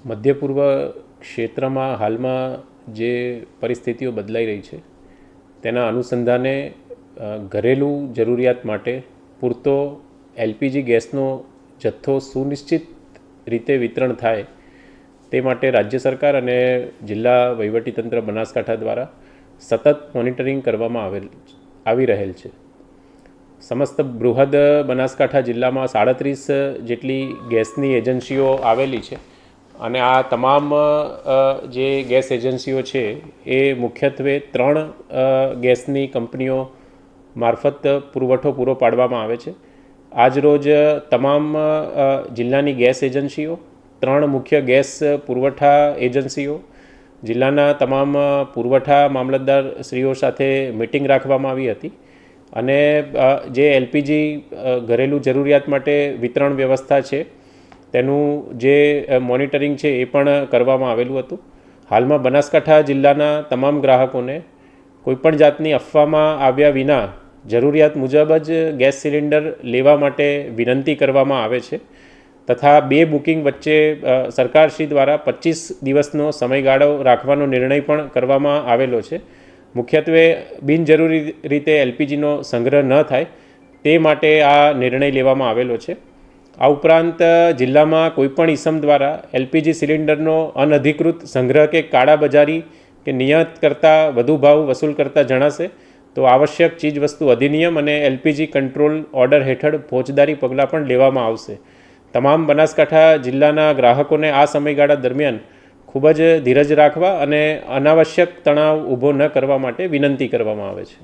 મધ્ય પૂર્વ ક્ષેત્રમાં હાલમાં જે પરિસ્થિતિઓ બદલાઈ રહી છે તેના અનુસંધાને ઘરેલું જરૂરિયાત માટે પૂરતો એલપીજી ગેસનો જથ્થો સુનિશ્ચિત રીતે વિતરણ થાય તે માટે રાજ્ય સરકાર અને જિલ્લા વહીવટીતંત્ર બનાસકાંઠા દ્વારા સતત મોનિટરિંગ કરવામાં આવી રહેલ છે. સમસ્ત બૃહદ બનાસકાંઠા જિલ્લામાં 37 જેટલી ગેસની એજન્સીઓ આવેલી છે અને આ તમામ જે ગેસ એજન્સીઓ છે એ મુખ્યત્વે 3 ગેસની કંપનીઓ મારફત પુરવઠો પૂરો પાડવામાં આવે છે. આજરોજ તમામ જિલ્લાની ગેસ એજન્સીઓ, 3 મુખ્ય ગેસ પુરવઠા એજન્સીઓ, જિલ્લાના તમામ પુરવઠા મામલતદાર શ્રીઓ સાથે મિટિંગ રાખવામાં આવી હતી અને જે એલપીજી ઘરેલું જરૂરિયાત માટે વિતરણ વ્યવસ્થા છે તેનું જે મોનિટરિંગ છે એ પણ કરવામાં આવેલું હતું. હાલમાં બનાસકાંઠા જિલ્લાના તમામ ગ્રાહકોને કોઈપણ જાતની અફવામાં આવ્યા વિના જરૂરિયાત મુજબ જ ગેસ સિલિન્ડર લેવા માટે વિનંતી કરવામાં આવે છે તથા 2 બુકિંગ વચ્ચે સરકારશ્રી દ્વારા 25 દિવસનો સમયગાળો રાખવાનો નિર્ણય પણ કરવામાં આવેલો છે. મુખ્યત્વે બિનજરૂરી રીતે એલપીજીનો સંગ્રહ ન થાય તે માટે આ નિર્ણય લેવામાં આવેલો છે. આ ઉપરાંત જિલ્લામાં કોઈપણ ઇસમ દ્વારા એલપીજી સિલિન્ડરનો અનધિકૃત સંગ્રહ કે કાળાબજારી કે નિયત કરતાં વધુ ભાવ વસૂલ કરતા જણાશે તો આવશ્યક ચીજવસ્તુ અધિનિયમ અને એલપીજી કંટ્રોલ ઓર્ડર હેઠળ ફોજદારી પગલાં પણ લેવામાં આવશે. તમામ બનાસકાંઠા જિલ્લાના ગ્રાહકોને આ સમયગાળા દરમિયાન ખૂબ જ ધીરજ રાખવા અને અનાવશ્યક તણાવ ઊભો ન કરવા માટે વિનંતી કરવામાં આવે છે.